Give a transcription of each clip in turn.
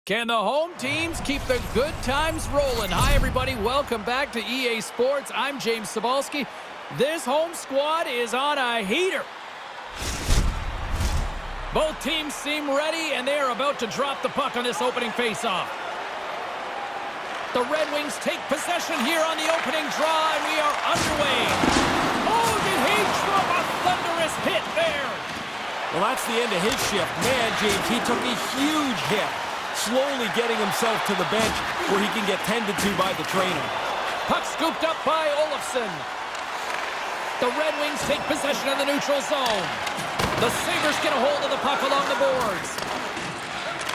Can the home teams keep the good times rolling? Hi, everybody. Welcome back to EA Sports. I'm James Cebulski. This home squad is on a heater. Both teams seem ready, and they are about to drop the puck on this opening faceoff. The Red Wings take possession here on the opening draw, and we are underway. Oh, did he drop a thunderous hit there? Well, that's the end of his shift. Man, James, he took a huge hit, slowly getting himself to the bench where he can get tended to by the trainer. Puck scooped up by Olofsson. The Red Wings take possession of the neutral zone. The Sabres get a hold of the puck along the boards.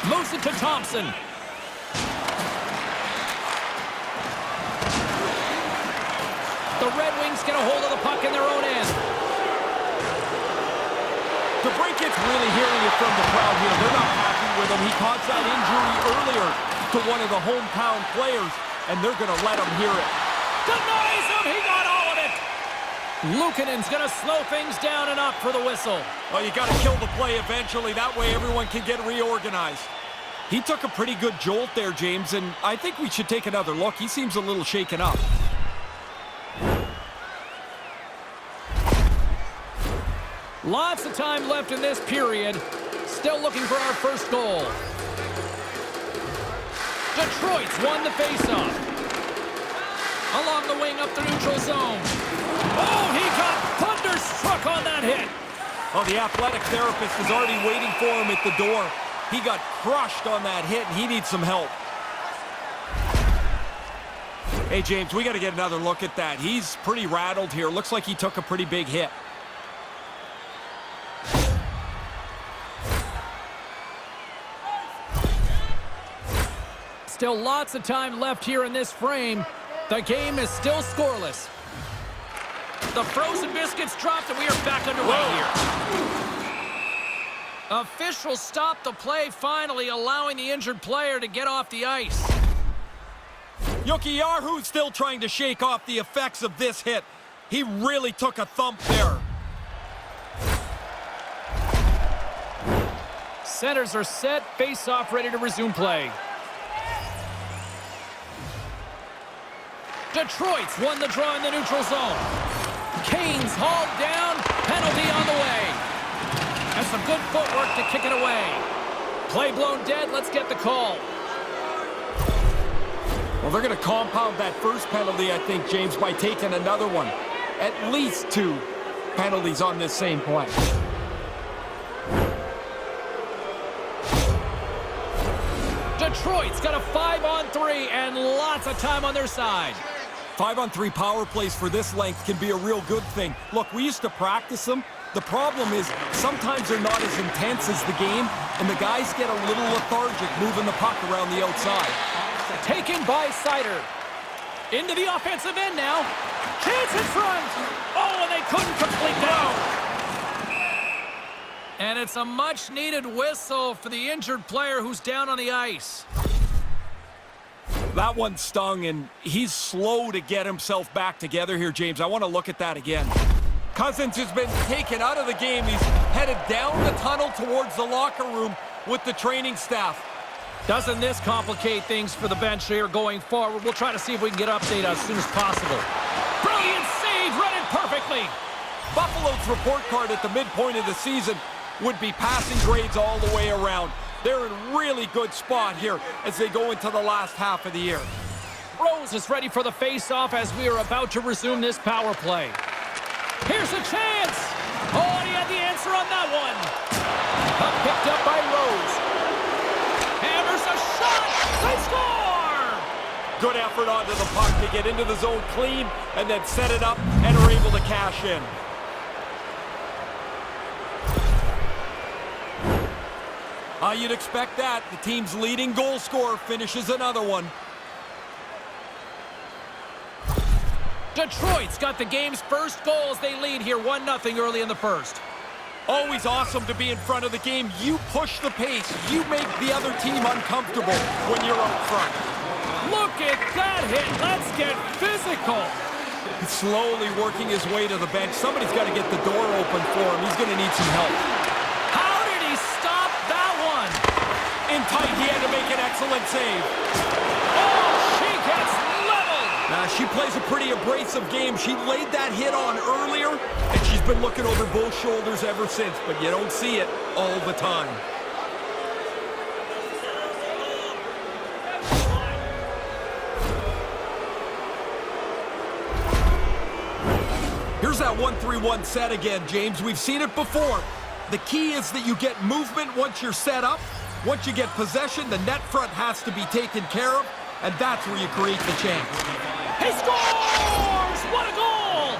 Moves it to Thompson. The Red Wings get a hold of the puck in their own end. DeBrincat's really hearing it from the crowd here. They're not happy with him. He caused that injury earlier to one of the hometown players, and they're going to let him hear it. Denies him! He got all of it! Luukkonen's going to slow things down and up for the whistle. Well, you got to kill the play eventually. That way everyone can get reorganized. He took a pretty good jolt there, James, and I think we should take another look. He seems a little shaken up. Lots of time left in this period. Still looking for our first goal. Detroit's won the faceoff. Along the wing up the neutral zone. Oh, he got thunderstruck on that hit. Oh, the athletic therapist is already waiting for him at the door. He got crushed on that hit, and he needs some help. Hey, James, we got to get another look at that. He's pretty rattled here. Looks like he took a pretty big hit. Still lots of time left here in this frame. The game is still scoreless. The frozen biscuits dropped, and we are back underway here. Officials stopped the play finally, allowing the injured player to get off the ice. Jokiharju's still trying to shake off the effects of this hit. He really took a thump there. Centers are set, face-off ready to resume play. Detroit's won the draw in the neutral zone. Kane's hauled down, penalty on the way. And some good footwork to kick it away. Play blown dead, let's get the call. Well, they're going to compound that first penalty, I think, James, by taking another one. At least 2 penalties on this same play. Detroit's got a 5-on-3 and lots of time on their side. 5-on-3 power plays for this length can be a real good thing. Look, we used to practice them. The problem is sometimes they're not as intense as the game, and the guys get a little lethargic moving the puck around the outside. Taken by Sider. Into the offensive end now. Chance in front. Oh, and they couldn't complete that. And it's a much-needed whistle for the injured player who's down on the ice. That one stung, and he's slow to get himself back together here, James. I want to look at that again. Cousins has been taken out of the game. He's headed down the tunnel towards the locker room with the training staff. Doesn't this complicate things for the bench here going forward? We'll try to see if we can get an update as soon as possible. Brilliant save, run it perfectly. Buffalo's report card at the midpoint of the season would be passing grades all the way around. They're in really good spot here as they go into the last half of the year. Rose is ready for the face-off as we are about to resume this power play. Here's a chance. Oh, and he had the answer on that one. Puck picked up by Rose. Hammers a shot. They score! Good effort onto the puck to get into the zone clean and then set it up and are able to cash in. You'd expect that. The team's leading goal scorer finishes another one. Detroit's got the game's first goal as they lead here 1-0 early in the first. Always awesome to be in front of the game. You push the pace. You make the other team uncomfortable when you're out front. Look at that hit. Let's get physical. He's slowly working his way to the bench. Somebody's got to get the door open for him. He's going to need some help. How did he stop that one? In tight, he had to make an exit. Excellent save. Oh, she gets leveled. She plays a pretty abrasive game. She laid that hit on earlier, and she's been looking over both shoulders ever since, but you don't see it all the time. Here's that 1-3-1 set again, James. We've seen it before. The key is that you get movement once you're set up. Once you get possession, the net front has to be taken care of, and that's where you create the chance. He scores! What a goal!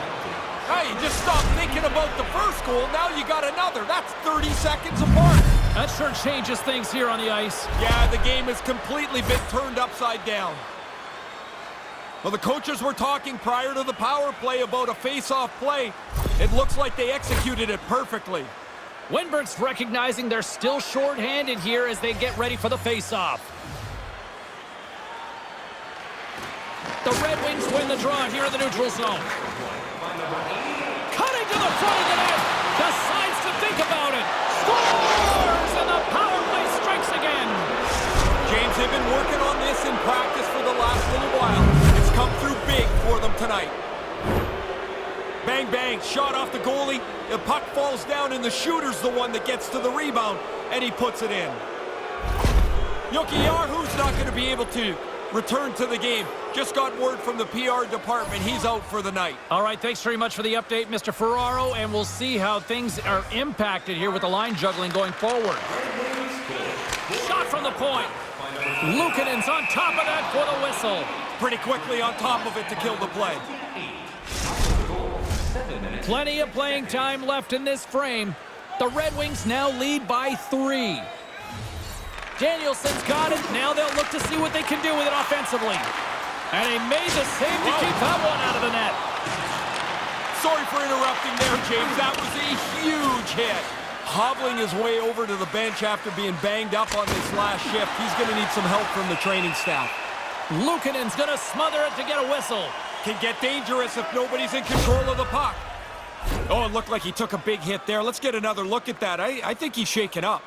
Hey, you just stop thinking about the first goal. Now you got another. That's 30 seconds apart. That sure changes things here on the ice. Yeah, the game has completely been turned upside down. Well, the coaches were talking prior to the power play about a face-off play. It looks like they executed it perfectly. Winbert's recognizing they're still short-handed here as they get ready for the face-off. The Red Wings win the draw here in the neutral zone. Cutting to the front of the net. Decides to think about it. Scores! And the power play strikes again. James, they've been working on this in practice for the last little while. Come through big for them tonight. Bang, bang, shot off the goalie. The puck falls down, and the shooter's the one that gets to the rebound, and he puts it in. Jokiharju's not going to be able to return to the game. Just got word from the PR department. He's out for the night. All right, thanks very much for the update, Mr. Ferraro, and we'll see how things are impacted here with the line juggling going forward. Shot from the point. Luukkonen's on top of that for the whistle. Pretty quickly on top of it to kill the play. Plenty of playing time left in this frame. The Red Wings now lead by 3. Danielson's got it. Now they'll look to see what they can do with it offensively. And he made the save to keep that one out of the net. Sorry for interrupting there, James. That was a huge hit. Hobbling his way over to the bench after being banged up on this last shift. He's going to need some help from the training staff. Luukkonen's going to smother it to get a whistle. Can get dangerous if nobody's in control of the puck. Oh, it looked like he took a big hit there. Let's get another look at that. I think he's shaken up.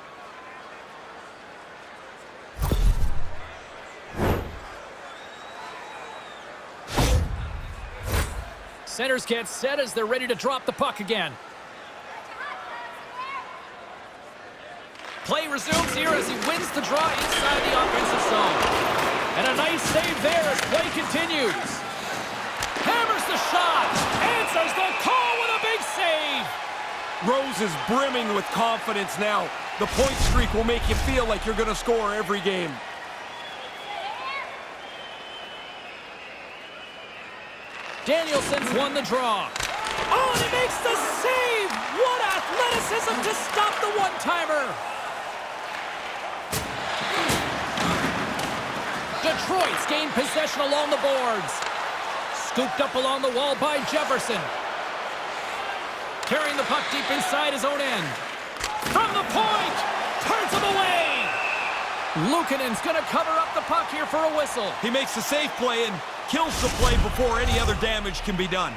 Centers get set as they're ready to drop the puck again. Play resumes here as he wins the draw inside the offensive zone. And a nice save there as play continues. Hammers the shot. Answers the call with a big save. Rose is brimming with confidence now. The point streak will make you feel like you're going to score every game. Danielson's won the draw. Oh, and he makes the save! What athleticism to stop the one-timer! Detroit's gained possession along the boards. Scooped up along the wall by Jefferson. Carrying the puck deep inside his own end. From the point! Turns him away! Luukkonen's going to cover up the puck here for a whistle. He makes the safe play and kills the play before any other damage can be done.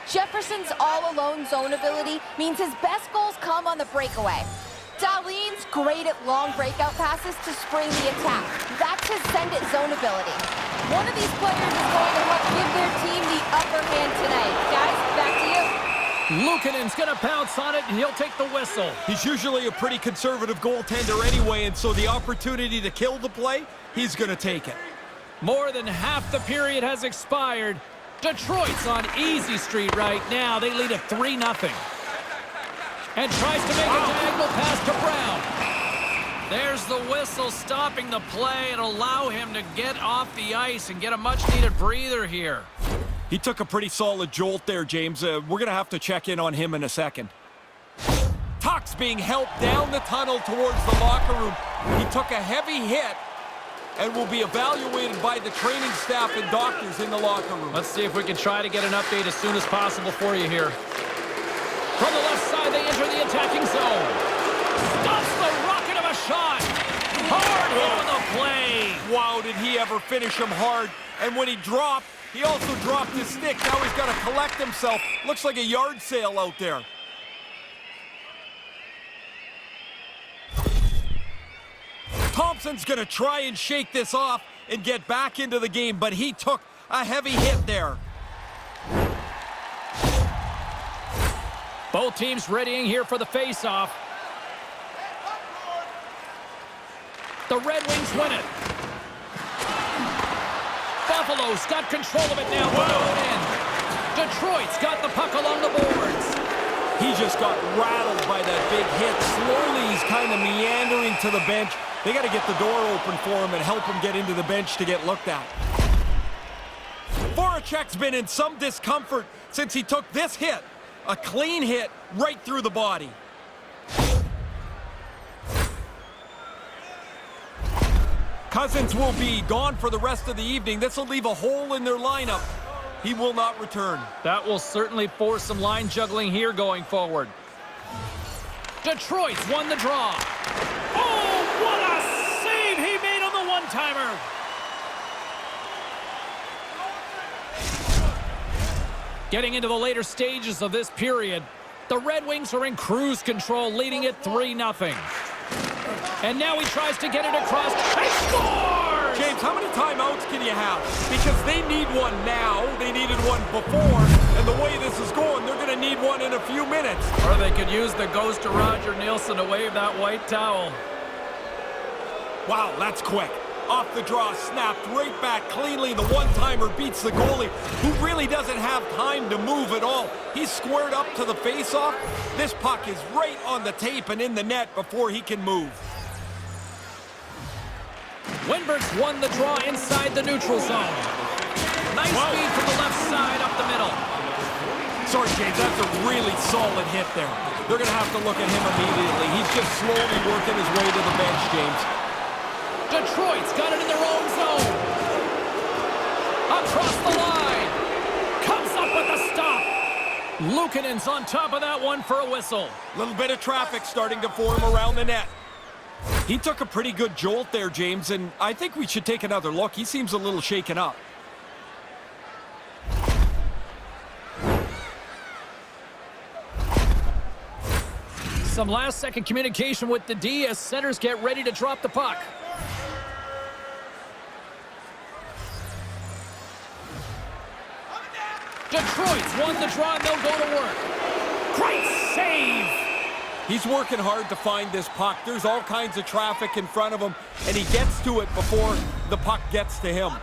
Jefferson's all-alone zone ability means his best goals come on the breakaway. Dahlin's great at long breakout passes to spring the attack. That's his send-it zone ability. One of these players is going to help give their team the upper hand tonight. Guys, back to you. Luukkonen's going to pounce on it, and he'll take the whistle. He's usually a pretty conservative goaltender anyway, and so the opportunity to kill the play, he's going to take it. More than half the period has expired. Detroit's on easy street right now. They lead at 3-0. And tries to make a diagonal pass to Brown. There's the whistle stopping the play and allow him to get off the ice and get a much-needed breather here. He took a pretty solid jolt there, James. We're going to have to check in on him in a second. Tuck's being helped down the tunnel towards the locker room. He took a heavy hit and will be evaluated by the training staff and doctors in the locker room. Let's see if we can try to get an update as soon as possible for you here. From the left side, they enter the attacking zone. Stops the rocket of a shot. Hard hit on the play. Wow, did he ever finish him hard. And when he dropped, he also dropped his stick. Now he's got to collect himself. Looks like a yard sale out there. Thompson's going to try and shake this off and get back into the game, but he took a heavy hit there. Both teams readying here for the face-off. The Red Wings win it. Buffalo's got control of it now. Going in. Detroit's got the puck along the boards. He just got rattled by that big hit. Slowly, he's kind of meandering to the bench. They got to get the door open for him and help him get into the bench to get looked at. Voracek's been in some discomfort since he took this hit. A clean hit right through the body. Cousins will be gone for the rest of the evening. This will leave a hole in their lineup. He will not return. That will certainly force some line juggling here going forward. Detroit's won the draw. Oh, what a save he made on the one-timer. Getting into the later stages of this period, the Red Wings are in cruise control, leading it 3-0. And now he tries to get it across and scores! James, how many timeouts can you have? Because they need one now. They needed one before. And the way this is going, they're going to need one in a few minutes. Or they could use the ghost of Roger Nielsen to wave that white towel. Wow, that's quick. Off the draw, snapped right back cleanly. The one-timer beats the goalie, who really doesn't have time to move at all. He's squared up to the face-off. This puck is right on the tape and in the net before he can move. Windberg's won the draw inside the neutral zone. Nice speed from the left side up the middle. Sorry, James, that's a really solid hit there. They're going to have to look at him immediately. He's just slowly working his way to the bench, James. Detroit's got it in their own zone. Across the line. Comes up with a stop. Luukkonen's on top of that one for a whistle. A little bit of traffic starting to form around the net. He took a pretty good jolt there, James, and I think we should take another look. He seems a little shaken up. Some last-second communication with the D as centers get ready to drop the puck. Detroit's won the draw, and they'll go to work. Great save! He's working hard to find this puck. There's all kinds of traffic in front of him, and he gets to it before the puck gets to him.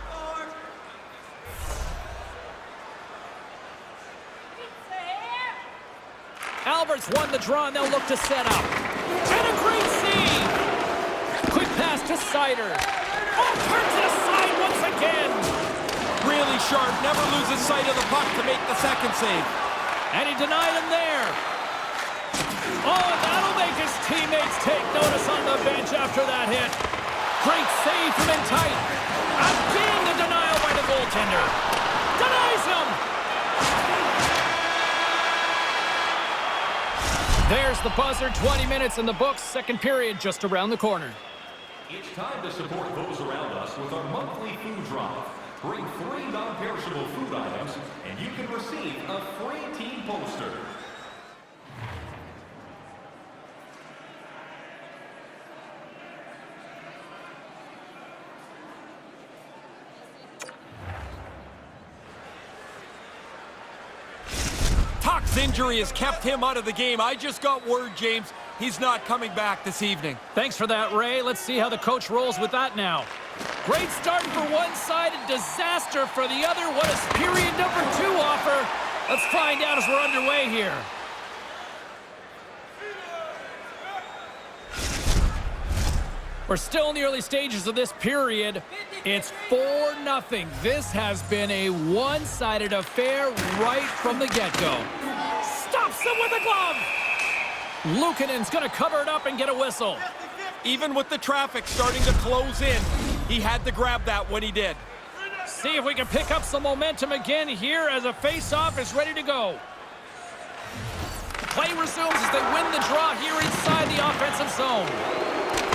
Albert's won the draw, and they'll look to set up. And a great save! Quick pass to Sider. Oh, turns it aside once again! Really sharp, never loses sight of the puck to make the second save. And he denied him there. Oh, and that'll make his teammates take notice on the bench after that hit. Great save from in tight. Again, the denial by the goaltender. Denies him! There's the buzzer, 20 minutes in the books, second period just around the corner. It's time to support those around us with our monthly food drive. Bring 3 non-perishable food items, and you can receive a free team poster. Tuch's injury has kept him out of the game. I just got word, James, he's not coming back this evening. Thanks for that, Ray. Let's see how the coach rolls with that now. Great start for one side and disaster for the other. What does period number 2 offer? Let's find out as we're underway here. We're still in the early stages of this period. It's 4-0. This has been a one-sided affair right from the get-go. Stops him with a glove. Luukkonen's going to cover it up and get a whistle. Even with the traffic starting to close in, he had to grab that when he did. See if we can pick up some momentum again here as a face-off is ready to go. Play resumes as they win the draw here inside the offensive zone.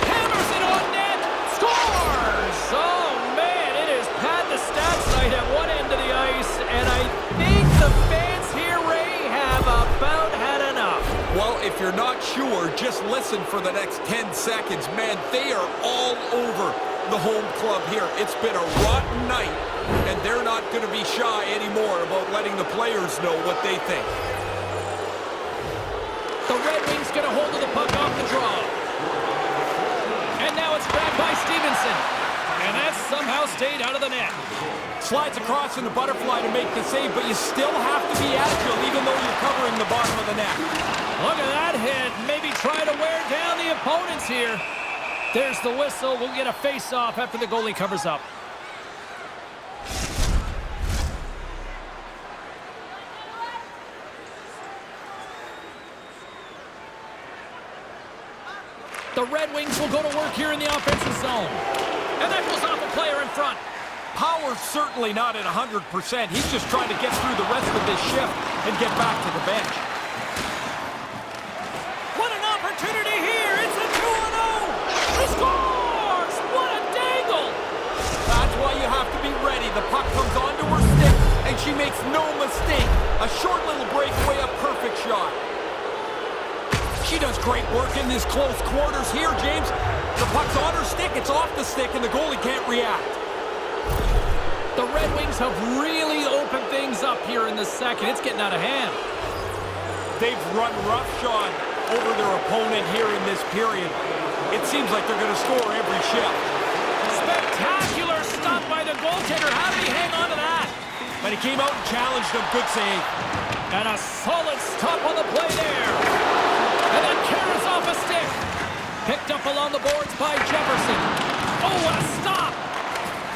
Hammers it on net. Scores! Oh, man, it is Pat the Stats night at one end of the ice, and I think the fans here, Ray, have about had enough. Well, if if you're not sure, just listen for the next 10 seconds. Man, they are all over the home club here. It's been a rotten night, and they're not going to be shy anymore about letting the players know what they think. The Red Wings get a hold of the puck off the draw. And now it's grabbed by Stevenson. And that somehow stayed out of the net. Slides across in the butterfly to make the save, but you still have to be agile even though you're covering the bottom of the net. Look at that hit. Maybe try to wear down the opponents here. There's the whistle. We'll get a face-off after the goalie covers up. The Red Wings will go to work here in the offensive zone. And that goes off a player in front. Power's certainly not at 100%. He's just trying to get through the rest of this shift and get back to the bench. What an opportunity here. It's a 2-0. He scores! What a dangle! That's why you have to be ready. The puck comes onto her stick, and she makes no mistake. A short little breakaway, a perfect shot. She does great work in this close quarters here, James. The puck's on her stick, it's off the stick, and the goalie can't react. The Red Wings have really opened things up here in the second. It's getting out of hand. They've run roughshod over their opponent here in this period. It seems like they're going to score every shift. Spectacular stop by the goaltender. How did he hang on to that? But he came out and challenged him. Good save. And a solid stop on the play there. And then carries off a stick. Picked up along the boards by Jefferson. Oh, what a stop!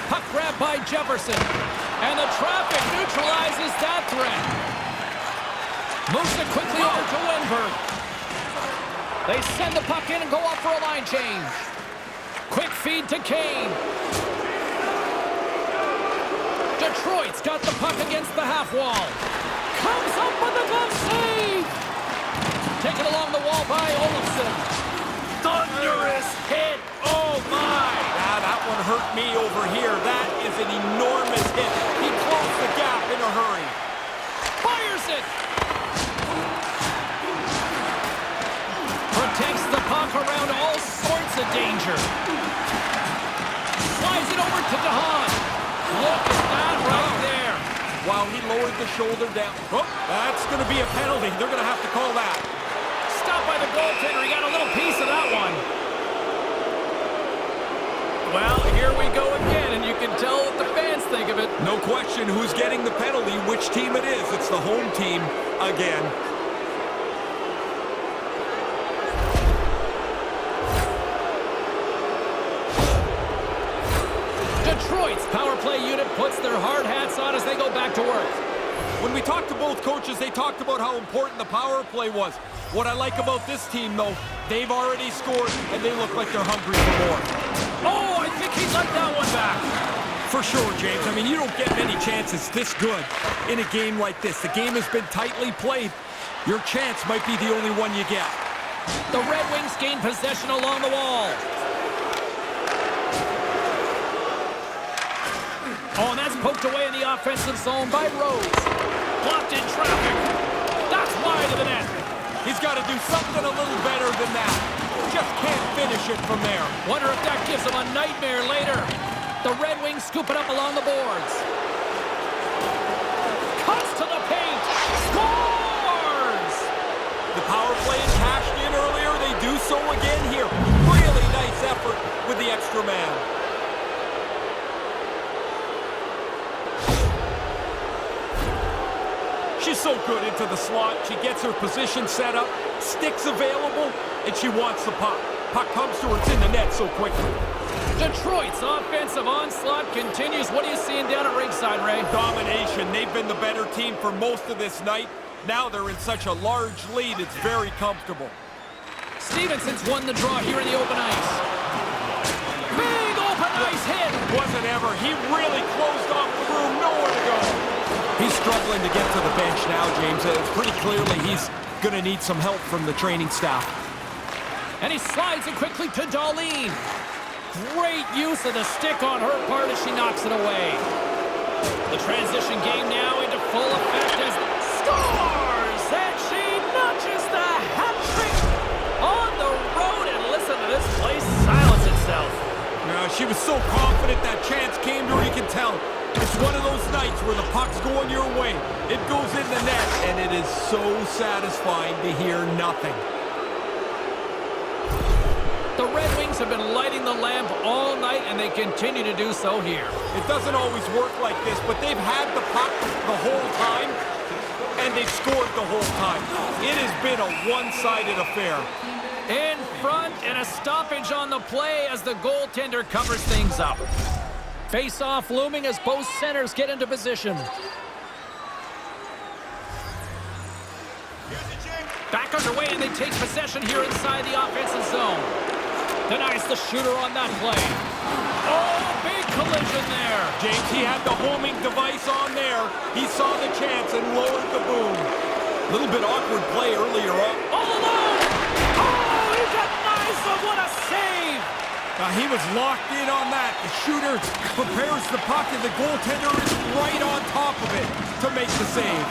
Puck grab by Jefferson. And the traffic neutralizes that threat. Moves it quickly over to Wenberg. They send the puck in and go up for a line change. Quick feed to Kane. Detroit's got the puck against the half wall. Comes up with a glove save. Taken along the wall by Olofsson. Thunderous hit. Oh, my. That one hurt me over here. That is an enormous hit. He closed the gap in a hurry. Fires it. Protects the puck around all sorts of danger. Slides it over to DeHaan. Look at that right there. Wow, he lowered the shoulder down. Oh, that's going to be a penalty. They're going to have to call that. Stopped by the goaltender. He got a little piece of that one. Well, here we go again, and you can tell what the fans think of it. No question who's getting the penalty, which team it is. It's the home team again. Detroit's power play unit puts their hard hats on as they go back to work. When we talked to both coaches, they talked about how important the power play was. What I like about this team, though, they've already scored, and they look like they're hungry for more. Oh, I think he'd like that one back. For sure, James. I mean, you don't get many chances this good in a game like this. The game has been tightly played. Your chance might be the only one you get. The Red Wings gain possession along the wall. Oh, and that's poked away in the offensive zone by Rose. Blocked in traffic. That's wide of the net. He's got to do something a little better than that. Just can't finish it from there. Wonder if that gives him a nightmare later. The Red Wings scoop it up along the boards. Cuts to the paint. Scores! The power play is cashed in earlier. They do so again here. Really nice effort with the extra man. She's so good into the slot. She gets her position set up, sticks available, and she wants the puck. Puck comes to her, it's in the net so quickly. Detroit's offensive onslaught continues. What are you seeing down at ringside, Ray? Domination. They've been the better team for most of this night. Now they're in such a large lead, it's very comfortable. Stevenson's won the draw here in the open ice. Big open ice hit. Wasn't ever. He really closed off the room. Nowhere to go. He's struggling to get to the bench now, James. Pretty clearly he's going to need some help from the training staff. And he slides it quickly to Darlene. Great use of the stick on her part as she knocks it away. The transition game now into full effect as scores! And she notches the hat trick she was so confident that chance came to her, you can tell. It's one of those nights where the puck's going your way. It goes in the net, and it is so satisfying to hear nothing. The Red Wings have been lighting the lamp all night, and they continue to do so here. It doesn't always work like this, but they've had the puck the whole time, and they've scored the whole time. It has been a one-sided affair. In front, and a stoppage on the play as the goaltender covers things up. Face-off looming as both centers get into position. Back underway, and they take possession here inside the offensive zone. Denies the shooter on that play. Oh, big collision there. James, he had the homing device on there. He saw the chance and lowered the boom. A little bit awkward play earlier on. All alone! Oh, he denies him. What a save! He was locked in on that. The shooter prepares the puck, and the goaltender is right on top of it to make the save.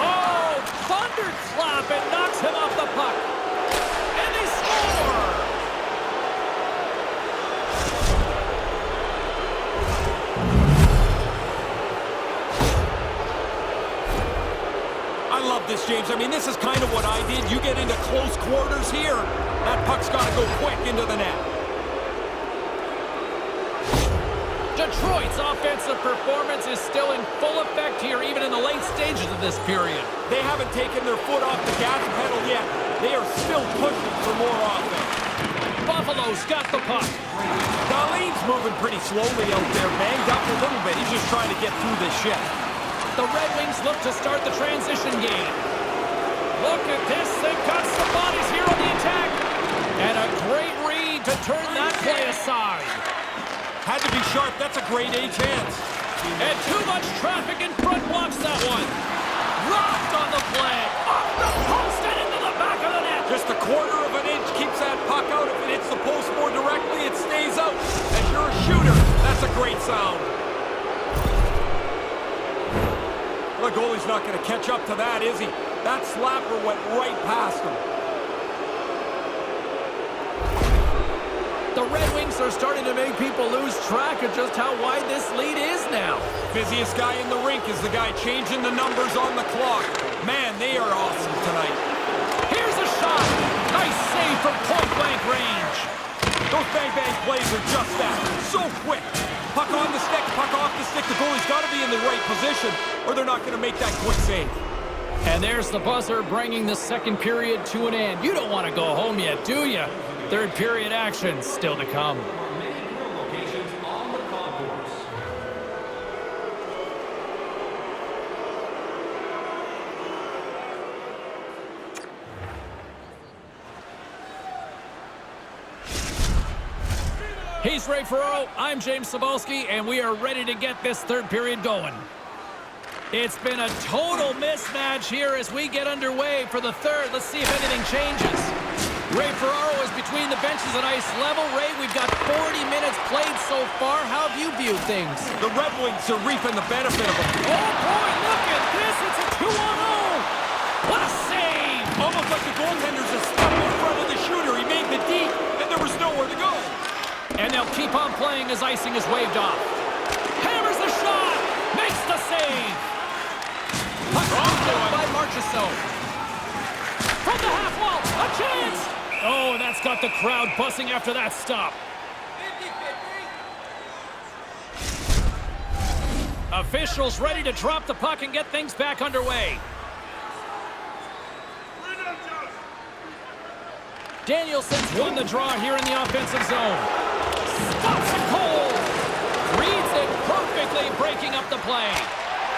Oh, thunderclap, and knocks him off the puck. And they score! I love this, James. I mean, this is kind of what I did. You get into close quarters here, that puck's got to go quick into the net. Detroit's offensive performance is still in full effect here, even in the late stages of this period. They haven't taken their foot off the gas pedal yet. They are still pushing for more offense. Buffalo's got the puck. Darlene's moving pretty slowly out there, banged up a little bit. He's just trying to get through this shift. The Red Wings look to start the transition game. Look at this. They've got some bodies here on the attack. And a great read to turn that play aside. Had to be sharp. That's a great A chance. And too much traffic in front blocks that one. Rocked on the play. Off the post and into the back of the net. Just a quarter of an inch keeps that puck out. If it hits the post more directly, it stays out. As you're a shooter, that's a great sound. The goalie's not going to catch up to that, is he? That slapper went right past him. The Red Wings are starting to make people lose track of just how wide this lead is now. Busiest guy in the rink is the guy changing the numbers on the clock. Man, they are awesome tonight. Here's a shot. Nice save from point-blank range. Those bang-bang plays are just that. So quick. Puck on the stick, puck off the stick. The goalie's got to be in the right position, or they're not going to make that quick save. And there's the buzzer bringing the second period to an end. You don't want to go home yet, do you? Third period action still to come. He's Ray Ferraro, I'm James Cebulski, and we are ready to get this third period going. It's been a total mismatch here as we get underway for the third. Let's see if anything changes. Ray Ferraro is between the benches at ice level. Ray, we've got 40 minutes played so far. How have you viewed things? The Red Wings are reaping the benefit of them. Oh, boy, look at this. It's a 2-on-0. What a save. Almost like the goaltender's a step in front of the shooter. He made the deep, and there was nowhere to go. And they'll keep on playing as icing is waved off. Hammers the shot. Makes the save. Puck off by Marchessault. From the half wall. A chance. Oh, and that's got the crowd buzzing after that stop. 50-50. Officials ready to drop the puck and get things back underway. Danielson's won the draw here in the offensive zone. Stops it cold. Reads it perfectly, breaking up the play.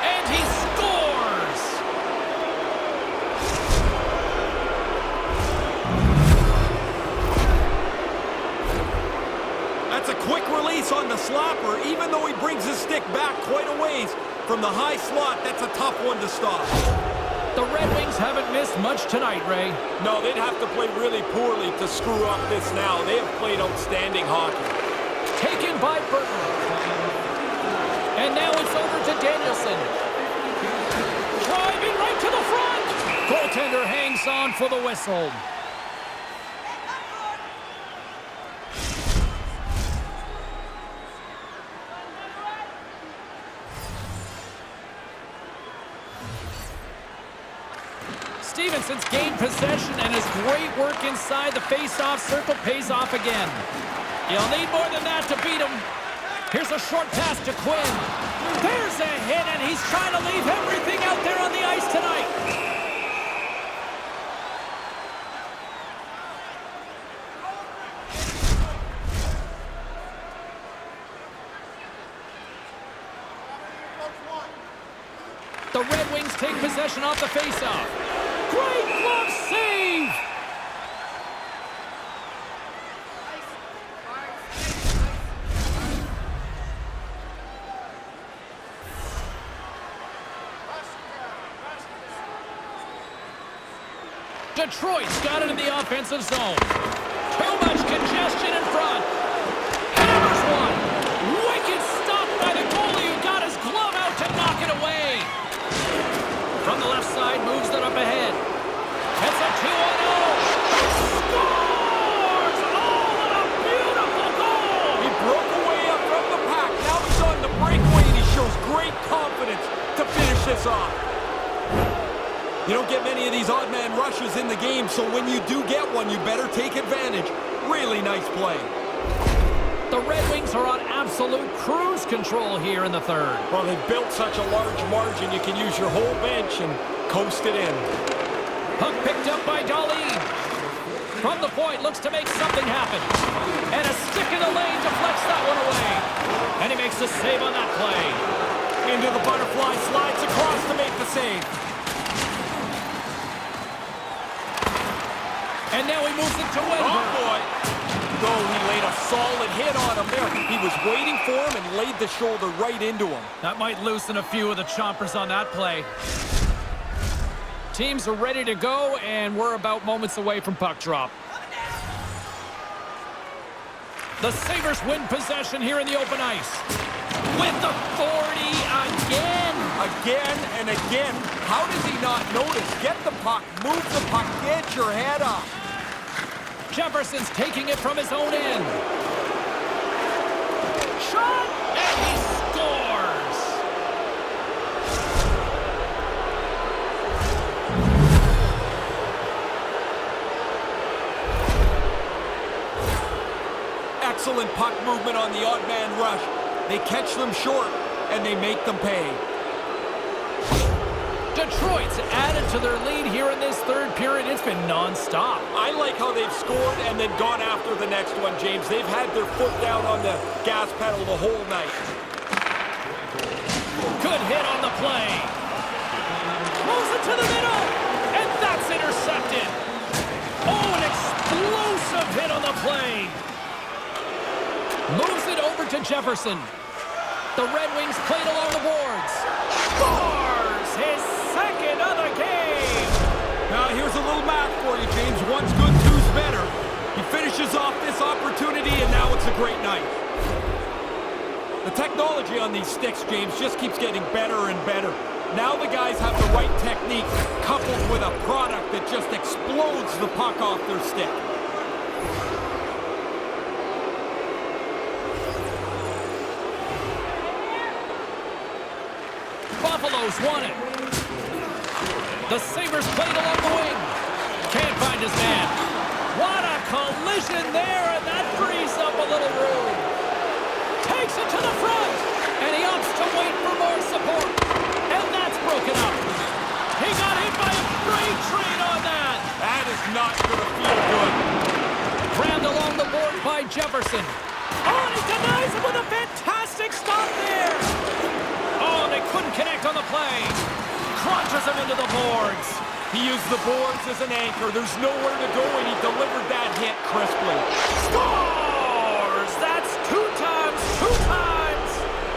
And he scores! That's a quick release on the slapper. Even though he brings his stick back quite a ways from the high slot, that's a tough one to stop. The Red Wings haven't missed much tonight, Ray. No, they'd have to play really poorly to screw up this now. They have played outstanding hockey. Taken by Burton. And now it's over to Danielson. Driving right to the front. Goaltender hangs on for the whistle. Stevenson's gained possession, and his great work inside the face-off circle pays off again. You'll need more than that to beat him. Here's a short pass to Quinn. There's a hit, and he's trying to leave everything out there on the ice tonight. The Red Wings take possession off the faceoff. Great glove save! Detroit's got it in the offensive zone. Too much congestion in front. Hammers one. Wicked stop by the goalie who got his glove out to knock it away. From the left side, moves it up ahead. It's a 2-on-0. Scores! Oh, what a beautiful goal! He broke away up from the pack. Now he's on the breakaway, and he shows great confidence to finish this off. You don't get many of these odd man rushes in the game, so when you do get one, you better take advantage. Really nice play. The Red Wings are on absolute cruise control here in the third. Well, they've built such a large margin, you can use your whole bench and coast it in. Puck picked up by Darlene. From the point, looks to make something happen. And a stick in the lane deflects that one away. And he makes the save on that play. Into the butterfly, slides across to make the save. And now he moves it to Wedberg. Oh, boy. Oh, he laid a solid hit on him there. He was waiting for him and laid the shoulder right into him. That might loosen a few of the chompers on that play. Teams are ready to go, and we're about moments away from puck drop. The Sabres win possession here in the open ice. With authority again. Again and again. How does he not notice? Get the puck, move the puck, get your head up. Jefferson's taking it from his own end. Shot, and he scores. Excellent puck movement on the odd man rush. They catch them short, and they make them pay. Detroit's added to their lead here in this third period. It's been non-stop. I like how they've scored and then gone after the next one, James. They've had their foot down on the gas pedal the whole night. Good hit on the play. Moves it to the middle, and that's intercepted. Oh, an explosive hit on the play. Moves it over to Jefferson. The Red Wings played along the boards. Scores his second of the game. Now here's a little math for you, James. One's good, two's better. He finishes off this opportunity, and now it's a great night. The technology on these sticks, James, just keeps getting better and better. Now the guys have the right technique, coupled with a product that just explodes the puck off their stick. Buffalo's won it. The Sabres played along the wing. Can't find his man. What a collision there, and that frees up a little room. Takes it to the front, and he opts to wait for more support. And that's broken up. He got hit by a freight train on that. That is not going to feel good. Rammed along the board by Jefferson. Oh, and he denies him with a fantastic stop there. Oh, they couldn't connect on the play. Crunches him into the boards. He used the boards as an anchor. There's nowhere to go, and he delivered that hit crisply. Scores! That's two times.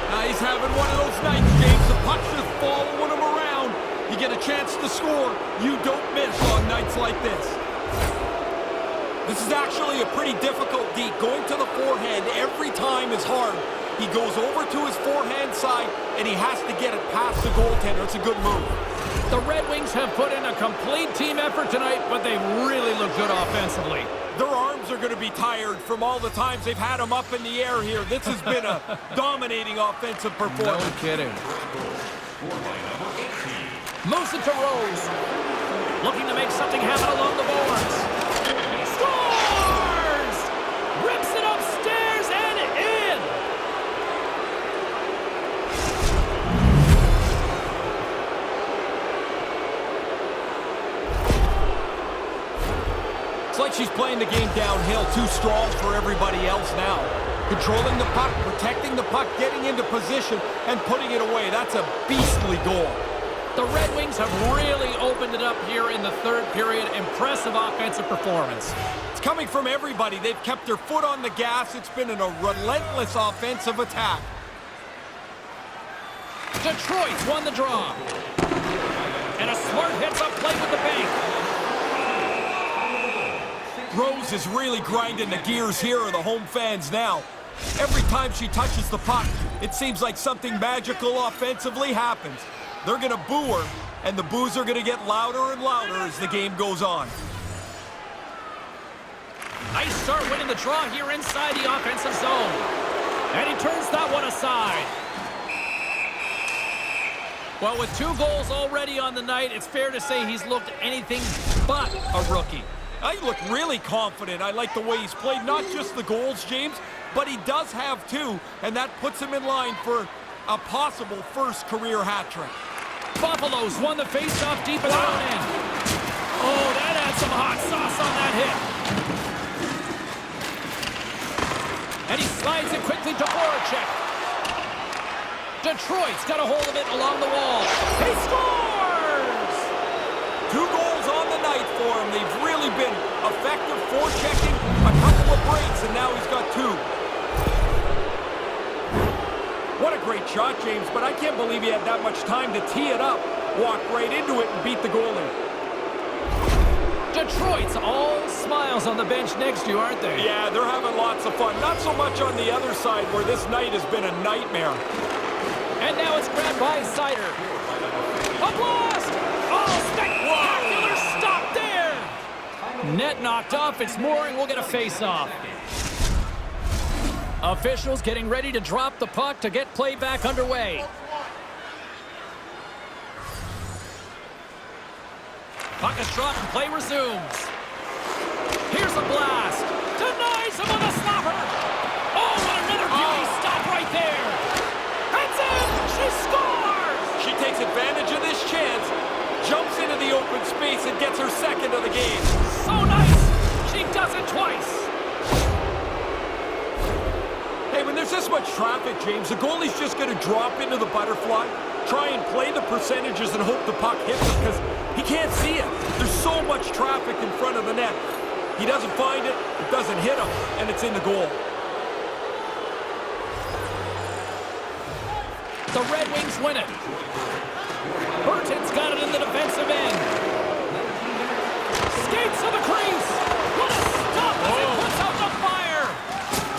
Now he's having one of those nights, James. The puck's just following him around. You get a chance to score. You don't miss on nights like this. This is actually a pretty difficult deep. Going to the forehand every time is hard. He goes over to his forehand side, and he has to get it past the goaltender. It's a good move. The Red Wings have put in a complete team effort tonight, but they've really looked good offensively. Their arms are going to be tired from all the times they've had them up in the air here. This has been a dominating offensive performance. No kidding. Moves it to Rose. Looking to make something happen along the boards. Scores! Rips it upstairs and in! It's like she's playing the game downhill, too strong for everybody else now. Controlling the puck, protecting the puck, getting into position, and putting it away. That's a beastly goal. The Red Wings have really opened it up here in the third period. Impressive offensive performance. It's coming from everybody. They've kept their foot on the gas. It's been a relentless offensive attack. Detroit's won the draw. And a smart heads-up play with the bank. Rose is really grinding the gears here of the home fans now. Every time she touches the puck, it seems like something magical offensively happens. They're going to boo her, and the boos are going to get louder and louder as the game goes on. Nice start winning the draw here inside the offensive zone. And he turns that one aside. Well, with 2 goals already on the night, it's fair to say he's looked anything but a rookie. I look really confident. I like the way he's played, not just the goals, James, but he does have 2, and that puts him in line for a possible first career hat trick. Buffalo's won the faceoff deep in their own end. Oh, that adds some hot sauce on that hit. And he slides it quickly to Voracek. Detroit's got a hold of it along the wall. He scores! 2 goals on the night for him. They've really been effective forechecking, a couple of breaks, and now he's got 2. What a great shot, James, but I can't believe he had that much time to tee it up, walk right into it, and beat the goalie. Detroit's all smiles on the bench next to you, aren't they? Yeah, they're having lots of fun. Not so much on the other side, where this night has been a nightmare. And now it's grabbed by Sider. A blast! Oh, spectacular stop there! Net knocked off. It's Mooring. We'll get a face-off. Officials getting ready to drop the puck to get play back underway. Puck is dropped and play resumes. Here's a blast. Denies him on the stopper. Oh, what another beauty stop right there. That's it. She scores. She takes advantage of this chance, jumps into the open space, and gets her second of the game. So nice. She does it twice. Hey, when there's this much traffic, James, the goalie's just going to drop into the butterfly, try and play the percentages and hope the puck hits it because he can't see it. There's so much traffic in front of the net. He doesn't find it, it doesn't hit him, and it's in the goal. The Red Wings win it. Burton's got it in the defensive end. Skates to the crease. What a stop as he puts out the fire.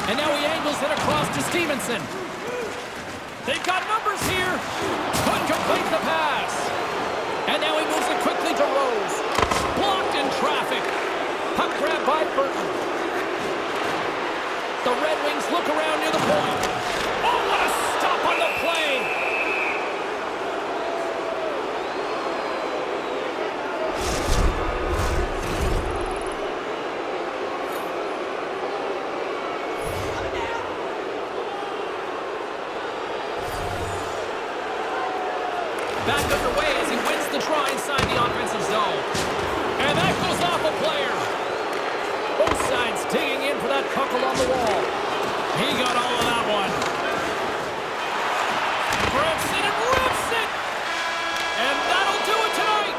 And now he angles it across to Stevenson. They've got numbers here. Couldn't complete the pass. And now he moves it quickly to Rose. Blocked in traffic. Puck grab by Burton. The Red Wings look around near the point. Oh, what a stop on the play. Back underway as he wins the try inside the offensive zone. And that goes off a player. Both sides digging in for that puck along the wall. He got all of that one. Grips it and rips it. And that'll do it tonight.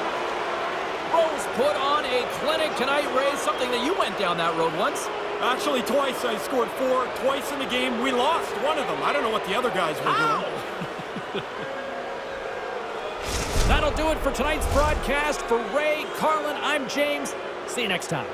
Rose put on a clinic tonight, Ray, something that you went down that road once. Actually, twice. I scored 4, twice in the game. We lost one of them. I don't know what the other guys were doing. That'll do it for tonight's broadcast. For Ray, Carlin, I'm James. See you next time.